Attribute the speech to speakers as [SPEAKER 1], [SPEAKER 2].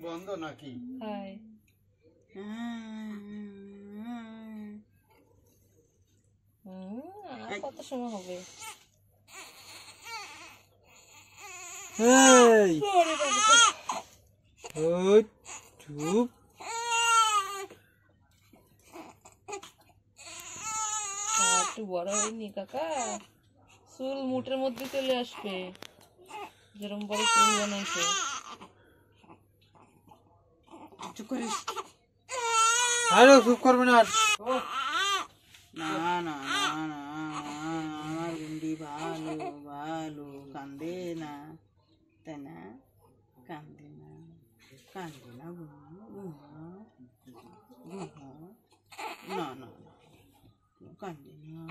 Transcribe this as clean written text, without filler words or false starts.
[SPEAKER 1] বন্ধ নাকি?
[SPEAKER 2] কত সময় হবে? একটু বড় হয়নি কাকা, চুল মুঠের মধ্যে চলে আসবে, যেরকম বড় চুল বানাইছে।
[SPEAKER 1] চুপ করিস, আরে চুপ করবে না। না না না না, আমার গুন্ডি ভালো ভালো, কান্দে না, তাই না? কান্দে না, কান্দে না, না না, কান্দে না।